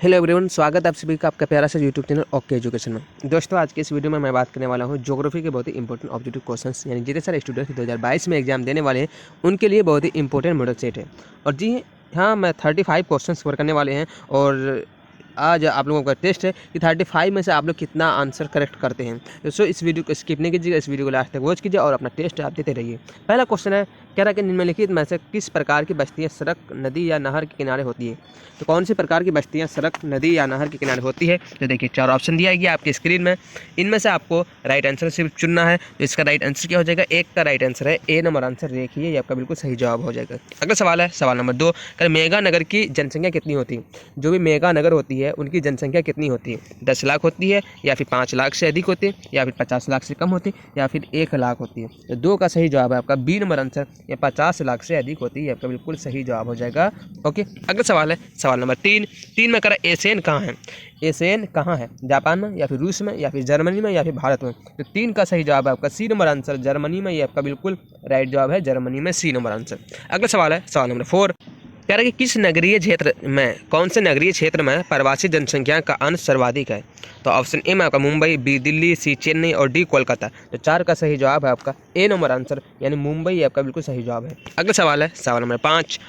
Hello everyone, स्वागत है आप सभी का आपका प्यारा सा यूट्यूब चैनल ओके एजुकेशन में। दोस्तों, आज के इस वीडियो में मैं बात करने वाला हूँ ज्योग्राफी के बहुत ही इंपॉर्टेंट ऑब्जेक्टिव क्वेश्चंस, यानी जितने सारे स्टूडेंट्स 2022 में एग्जाम देने वाले हैं उनके लिए बहुत ही इंपॉर्टेंट मॉडल सेट है। और जी हाँ, मैं 35 क्वेश्चंस कवर करने वाले हैं और आज आप लोगों का टेस्ट है कि 35 में से आप लोग कितना आंसर करेक्ट करते हैं। दोस्तों, इस वीडियो को स्किप नहीं कीजिएगा, इस वीडियो को लास्ट तक वॉच कीजिए और अपना टेस्ट आप देते रहिए। पहला क्वेश्चन है, कह रहा है कि निम्नलिखित में से किस प्रकार की बस्तियां सड़क, नदी या नहर के किनारे होती है। तो कौन सी प्रकार की बस्तियां सड़क, नदी या नहर के किनारे होती है। तो देखिए, 4 ऑप्शन दिया गया आपकी स्क्रीन में। इनमें से आपको राइट आंसर सिर्फ चुनना है। तो इसका राइट आंसर क्या हो जाएगा? एक का राइट आंसर है ए नंबर आंसर। देखिए, ये आपका बिल्कुल सही जवाब हो जाएगा। अगला सवाल है, सवाल नंबर 2, कह मेगा नगर की जनसंख्या कितनी होती है। जो भी मेगा नगर होती है उनकी जनसंख्या कितनी होती है? 10 लाख होती है, या फिर 5 लाख से अधिक होती है, या फिर 50 लाख से कम होती है, या फिर 1 लाख होती है। तो 2 का सही जवाब है आपका बी नंबर आंसर, या 50 लाख से अधिक होती है। आपका बिल्कुल सही जवाब हो जाएगा। ओके, अगला सवाल है, सवाल नंबर 3 में कह रहा है एशियन कहाँ है। एशियन कहाँ है? जापान में, या फिर रूस में, या फिर जर्मनी में, या फिर भारत में। तो 3 का सही जवाब है आपका सी नंबर आंसर, जर्मनी में। ये आपका बिल्कुल राइट जवाब है, जर्मनी में, सी नंबर आंसर। अगला सवाल है, सवाल नंबर 4, कह रहा है कि किस नगरीय क्षेत्र में, कौन से नगरीय क्षेत्र में प्रवासी जनसंख्या का अंश सर्वाधिक है। तो ऑप्शन ए में आपका मुंबई, बी दिल्ली, सी चेन्नई और डी कोलकाता। तो 4 का सही जवाब है आपका ए नंबर आंसर, यानी मुंबई आपका बिल्कुल सही जवाब है। अगला सवाल है, सवाल नंबर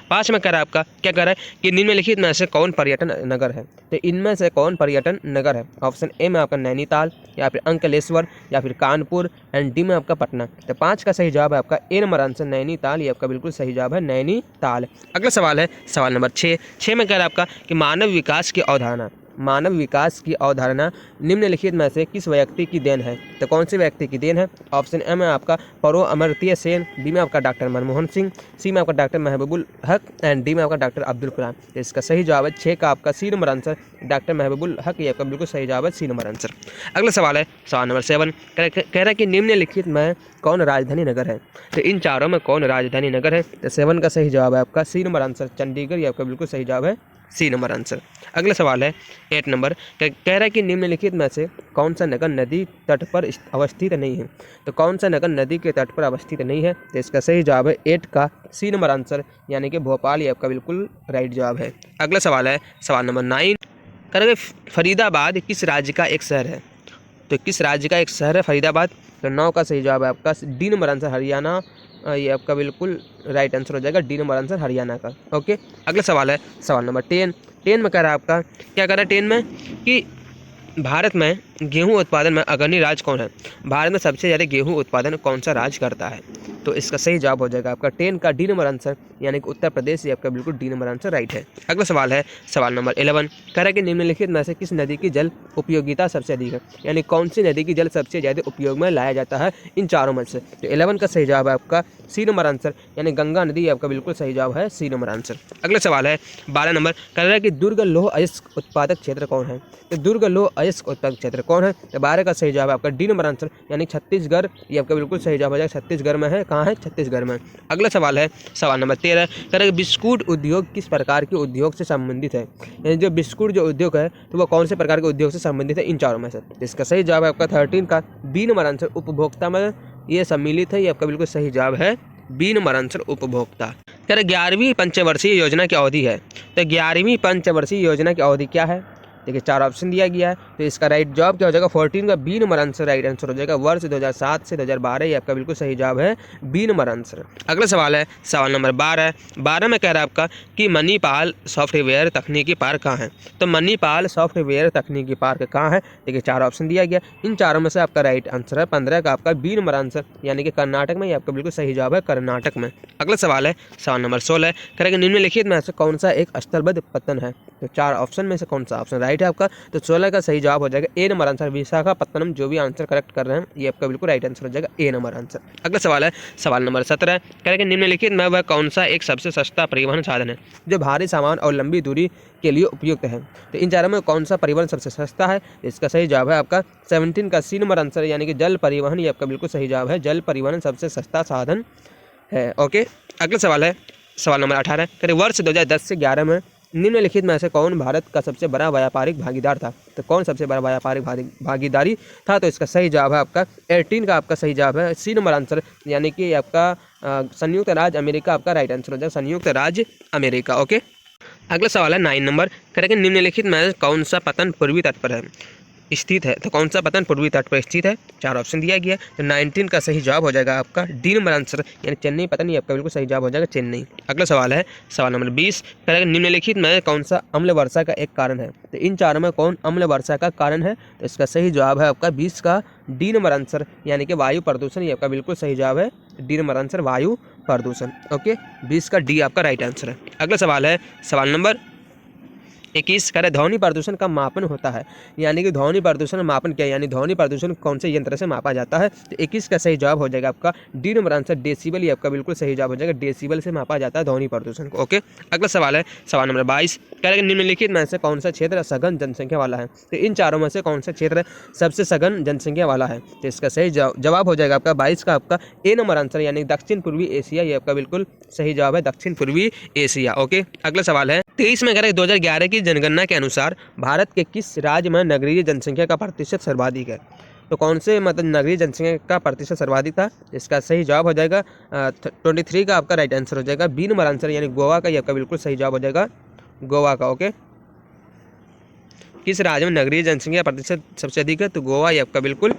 5 में कह रहा है आपका, क्या कह रहा है कि निम्नलिखित में से कौन पर्यटन नगर है। तो इनमें से कौन पर्यटन नगर है? ऑप्शन ए में आपका नैनीताल, या फिर अंकलेश्वर, या फिर कानपुर, एंड डी में आपका पटना। तो 5 का सही जवाब है आपका ए नंबर आंसर, नैनीताल। ये आपका बिल्कुल सही जवाब है, नैनीताल। अगला सवाल है, सवाल नंबर 6 में कह रहा है आपका कि मानव विकास की अवधारणा, मानव विकास की अवधारणा निम्नलिखित में से किस व्यक्ति की देन है। तो कौन से व्यक्ति की देन है? ऑप्शन ए में आपका परो अमर्त्य सेन, बी में आपका डॉक्टर मनमोहन सिंह, सी में आपका डॉक्टर महबूबुल हक, एंड डी में आपका डॉक्टर अब्दुल कलाम। तो इसका सही जवाब है 6 का आपका C number answer, doctor Mahbubul Haq. ये आपका बिल्कुल सही जवाब है, सी नंबर आंसर। अगला सवाल है, सवाल नंबर 7, कह रहा है कि निम्नलिखित में कौन राजधानी नगर है। तो इन चारों में कौन राजधानी नगर है? तो 7 का सही जवाब है आपका सी नंबर आंसर, चंडीगढ़। ये आपका बिल्कुल सही जवाब है, सी नंबर आंसर। अगला सवाल है 8 नंबर, कह रहा है कि निम्नलिखित में से कौन सा नगर नदी तट पर अवस्थित नहीं है। तो कौन सा नगर नदी के तट पर अवस्थित नहीं है? तो इसका सही जवाब है 8 का सी नंबर आंसर, यानी कि भोपाल। ये आपका बिल्कुल राइट जवाब है। अगला सवाल है, सवाल नंबर 9, कह रहा है फरीदाबाद किस राज्य का एक शहर है। तो किस राज्य का एक शहर है फरीदाबाद? तो 9 का सही जवाब है आपका डी नंबर आंसर, हरियाणा। ये आपका बिल्कुल राइट आंसर हो जाएगा, डी नंबर आंसर, हरियाणा का। ओके, अगला सवाल है, सवाल नंबर 10 में कह रहा है आपका, क्या कह रहा है 10 में कि भारत में गेहूं उत्पादन में अग्रणी राज्य कौन है। भारत में सबसे ज़्यादा गेहूं उत्पादन कौन सा राज्य करता है। तो इसका सही जवाब हो जाएगा आपका 10 का डी नंबर आंसर, यानी कि उत्तर प्रदेश। ये आपका बिल्कुल डी नंबर आंसर राइट है। अगला सवाल है, सवाल नंबर 11, कह रहा है कि निम्नलिखित में से किस नदी की जल उपयोगिता सबसे अधिक है। यानी कौन सी नदी की जल सबसे ज़्यादा उपयोग में लाया जाता है इन चारों में से। तो 11 का सही जवाब है आपका सी नंबर आंसर, यानी गंगा नदी। आपका बिल्कुल सही जवाब है, सी नंबर आंसर। अगला सवाल है 12 नंबर, कह रहा है कि दुर्ग लौह अयस्क उत्पादक क्षेत्र कौन है। तो दुर्ग लौह अयस्क उत्पादक क्षेत्र कौन है? तो 12 का सही जवाब है आपका डी नंबर आंसर, यानी छत्तीसगढ़। ये आपका बिल्कुल सही जवाब हो जाएगा, छत्तीसगढ़ में है। कहाँ है? छत्तीसगढ़ में। अगला सवाल है, सवाल नंबर 13, कह रहा है बिस्कुट उद्योग किस प्रकार के उद्योग से संबंधित है। यानी जो बिस्कुट जो उद्योग है तो वह कौन से प्रकार के उद्योग से संबंधित है इन चारों में से। इसका सही जवाब है आपका 13 का बी नंबर आंसर, उपभोक्ता में ये सम्मिलित है। ये आपका बिल्कुल सही जवाब है, बी नंबर आंसर, उपभोक्ता। कह रहे 11वीं पंचवर्षीय योजना की अवधि है। तो 11वीं पंचवर्षीय योजना की अवधि क्या है? देखिए, 4 ऑप्शन दिया गया है। तो इसका राइट जवाब क्या हो जाएगा? 14 का B number answer right answer हो जाएगा, वर्ष 2007 से 2012। ये आपका बिल्कुल सही जवाब है, बी नंबर आंसर। अगला सवाल है, सवाल नंबर 12 में कह रहा है आपका कि मणिपाल सॉफ्टवेयर तकनीकी पार्क कहाँ है। तो मणिपाल सॉफ्टवेयर तकनीकी पार्क कहाँ है? देखिए, 4 ऑप्शन दिया गया, इन चारों में से आपका राइट आंसर है 15 का आपका बी नंबर आंसर, यानी कि कर्नाटक में। ये आपका बिल्कुल सही जवाब है, कर्नाटक में। अगला सवाल है, सवाल नंबर 16, कह रहा है निम्नलिखित में से कौन सा एक स्थलबद्ध पतन है। तो 4 ऑप्शन में से कौन सा ऑप्शन राइट है आपका? तो 16 का सही जवाब हो जाएगा ए नंबर आंसर, विशाखापत्तनम। जो भी आंसर करेक्ट कर रहे हैं ये आपका बिल्कुल राइट आंसर हो जाएगा, ए नंबर आंसर। अगला सवाल है, सवाल नंबर 17, कह रहे हैं निम्नलिखित में वह कौन सा एक सबसे सस्ता परिवहन साधन है जो भारी सामान और लंबी दूरी के लिए उपयुक्त है। तो इन चारों में कौन सा परिवहन सबसे सस्ता है? इसका सही जवाब है आपका 17 का सी नंबर आंसर, यानी कि जल परिवहन। ये आपका बिल्कुल सही जवाब है, जल परिवहन सबसे सस्ता साधन है। ओके, अगला सवाल है, सवाल नंबर 18, कह रहे वर्ष 2010 से 11 में निम्नलिखित में से कौन भारत का सबसे बड़ा व्यापारिक भागीदार था। तो कौन सबसे बड़ा व्यापारिक भागीदारी था? तो इसका सही जवाब है आपका 18 का आपका सही जवाब है, सी नंबर आंसर, यानी कि आपका संयुक्त राज्य अमेरिका आपका राइट आंसर हो जाएगा, संयुक्त राज्य अमेरिका। ओके, अगला सवाल है 9 नंबर, करेक्ट निम्नलिखित में कौन सा पतन पूर्वी तट पर है स्थित है। तो कौन सा पतन पूर्वी तट पर स्थित है, 4 ऑप्शन दिया गया है। तो 19 का सही जवाब हो जाएगा आपका डी नंबर आंसर यानी चेन्नई पतन, ये आपका बिल्कुल सही जवाब हो जाएगा चेन्नई। अगला सवाल है सवाल नंबर 20, करेक्ट निम्नलिखित में कौन सा अम्ल वर्षा का एक कारण है। तो इन चारों में कौन अम्ल वर्षा का कारण है, तो इसका सही जवाब है आपका 20 का डी नंबर आंसर यानी कि वायु प्रदूषण, ये आपका बिल्कुल सही जवाब है डी नंबर आंसर वायु प्रदूषण। ओके, 20 का डी आपका राइट आंसर है। अगला सवाल है सवाल नंबर 21, करे ध्वनि प्रदूषण का मापन होता है, यानी कि ध्वनि प्रदूषण मापन क्या है, यानी ध्वनि प्रदूषण कौन से यंत्र से मापा जाता है। तो 21 का सही जवाब हो जाएगा आपका डी नंबर आंसर डेसिबल, ये आपका बिल्कुल सही जवाब हो जाएगा डेसिबल से मापा जाता है ध्वनि प्रदूषण को। ओके, अगला सवाल है सवाल नंबर 22, करेक्ट निम्नलिखित में से कौन सा क्षेत्र सघन जनसंख्या वाला है। तो इन चारों में से कौन सा क्षेत्र सबसे सघन जनसंख्या वाला है। तो इसका सही जवाब हो जाएगा आपका 22 का आपका ए नंबर आंसर यानी दक्षिण पूर्वी एशिया, ये आपका बिल्कुल सही जवाब है दक्षिण पूर्वी एशिया। ओके, अगला सवाल है 23 में करेक्ट 2011 की जनगणना के अनुसार भारत के किस राज्य में नगरीय जनसंख्या का प्रतिशत सर्वाधिक है। तो कौन से मतलब नगरीय जनसंख्या का प्रतिशत सर्वाधिक था, इसका सही जवाब हो जाएगा 23 का आपका राइट आंसर हो जाएगा बी नंबर आंसर यानी गोवा का, ये आपका बिल्कुल सही जवाब हो जाएगा गोवा का। ओके, किस राज्य में नगरीय जनसंख्या प्रतिशत सबसे अधिक है, तो गोवा, ये आपका बिल्कुल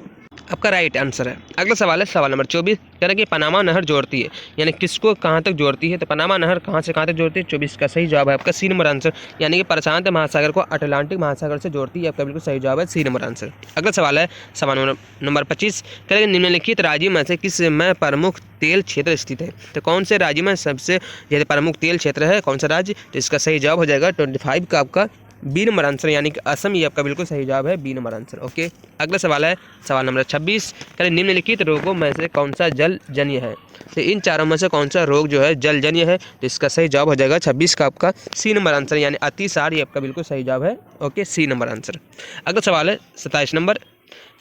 आपका राइट आंसर है। अगला सवाल है सवाल नंबर 24, कह रहा कि पनामा नहर जोड़ती है, यानी किसको कहाँ तक जोड़ती है। तो पनामा नहर कहाँ से कहाँ तक जोड़ती है, 24 का सही जवाब है आपका सी नंबर आंसर यानी कि प्रशांत महासागर को अटलांटिक महासागर से जोड़ती है, आपका बिल्कुल सही जवाब है सी नंबर आंसर। अगला सवाल है सवाल नंबर 25, कह रहा कि निम्नलिखित राज्यों में से किस में प्रमुख तेल क्षेत्र स्थित है। तो कौन से राज्य में सबसे ज़्यादा प्रमुख तेल क्षेत्र है, कौन सा राज्य। तो इसका सही जवाब हो जाएगा 25 का आपका बी नंबर आंसर यानी कि असम, ये आपका बिल्कुल सही जवाब है बी नंबर आंसर। ओके, अगला सवाल है सवाल नंबर 26, करें निम्नलिखित रोगों में से कौन सा जलजन्य है। तो इन चारों में से कौन सा रोग जो है जलजन्य है। तो इसका सही जवाब हो जाएगा 26 का आपका सी नंबर आंसर यानी अतिसार, ये आपका बिल्कुल सही जवाब है। Okay, C number answer. अगला सवाल है 27 नंबर,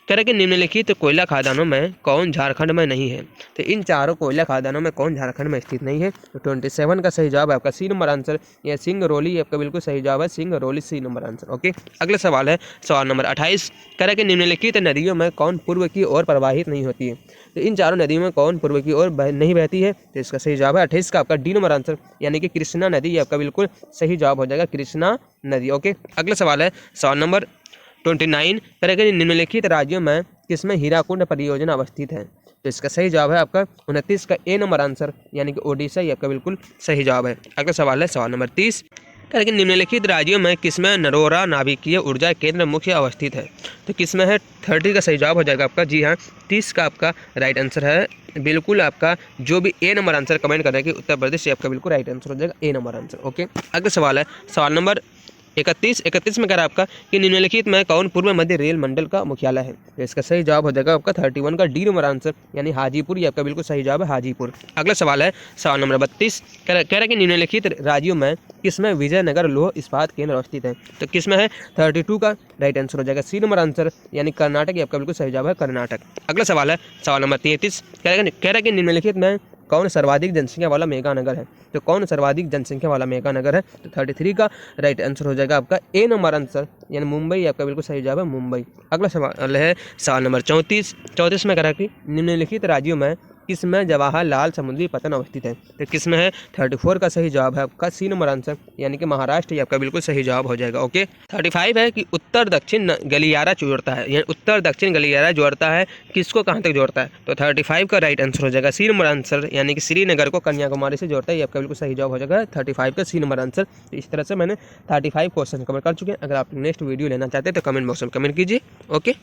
कह रहे कि निम्नलिखित कोयला खदानों में कौन झारखंड में नहीं है। तो इन चारों कोयला खदानों में कौन झारखंड में स्थित नहीं है। तो 27 का सही जवाब है आपका सी नंबर आंसर या सिंगरौली, आपका बिल्कुल सही जवाब है Singrauli, C number answer. Okay, अगला सवाल है सवाल नंबर 28, कह रहे कि निम्नलिखित नदियों में कौन पूर्व की ओर प्रवाहित नहीं होती है। तो इन चारों नदियों में कौन पूर्व की ओर नहीं बहती है। तो इसका सही जवाब है 28 का आपका डी नंबर आंसर यानी कि कृष्णा नदी, ये आपका बिल्कुल सही जवाब हो जाएगा कृष्णा नदी। ओके, अगला सवाल है सवाल नंबर 29, करेगा निम्नलिखित राज्यों में किसमें हीराकुंड परियोजना अवस्थित है। तो इसका सही जवाब है आपका 29 का ए नंबर आंसर यानी कि ओडिशा, ये आपका बिल्कुल सही जवाब है। अगला सवाल है सवाल नंबर 30, करेगा निम्नलिखित राज्यों में किसमें नरोरा नाभिकीय ऊर्जा केंद्र मुख्य अवस्थित है। तो किसमें है, 30 का सही जवाब हो जाएगा आपका जी हाँ 30 का आपका राइट आंसर है बिल्कुल आपका जो भी ए नंबर आंसर कमेंट कर रहे हैं कि उत्तर प्रदेश, आपका बिल्कुल राइट आंसर हो जाएगा ए नंबर आंसर। ओके, अगला सवाल है सवाल नंबर 31 में कह रहा है आपका कि निम्नलिखित में कौन पूर्व मध्य रेल मंडल का मुख्यालय है। तो इसका सही जवाब हो जाएगा आपका 31 का डी नंबर आंसर यानी हाजीपुर, ये आपका बिल्कुल सही जवाब है हाजीपुर। अगला सवाल है सवाल नंबर 32, कह रहा है कि निम्नलिखित राज्यों में किसमें विजयनगर लौह इस्पात केंद्र अवस्थित है। तो किसमें है, 32 का राइट आंसर हो जाएगा सी नंबर आंसर यानी कर्नाटक, ये आपका बिल्कुल सही जवाब है कर्नाटक। अगला सवाल है सवाल नंबर 33, कह रहा है कि निम्नलिखित में कौन सर्वाधिक जनसंख्या वाला मेगा नगर है। तो कौन सर्वाधिक जनसंख्या वाला मेगा नगर है। तो 33 का राइट आंसर हो जाएगा आपका ए नंबर आंसर यानी मुंबई, आपका बिल्कुल सही जवाब है मुंबई। अगला सवाल है सवाल नंबर 34 में कह रहा है कि निम्नलिखित राज्यों में किसमें जवाहरलाल समुद्री पतन अवस्थित है। तो किसमें है, 34 का सही जवाब है आपका सी नंबर आंसर यानी कि महाराष्ट्र, ये आपका बिल्कुल सही जवाब हो जाएगा। ओके, 35 है कि उत्तर दक्षिण गलियारा जोड़ता है, यानी उत्तर दक्षिण गलियारा जोड़ता है किसको कहाँ तक जोड़ता है। तो 35 का राइट आंसर हो जाएगा सी नंबर आंसर यानी कि श्रीनगर को कन्याकुमारी से जोड़ता है, ये आपका बिल्कुल सही जवाब हो जाएगा 35 का सी नंबर आंसर। तो इस तरह से मैंने 35 क्वेश्चन कवर कर चुके हैं। अगर आप नेक्स्ट वीडियो लेना चाहते हैं तो कमेंट बॉक्स में कमेंट कीजिए। ओके।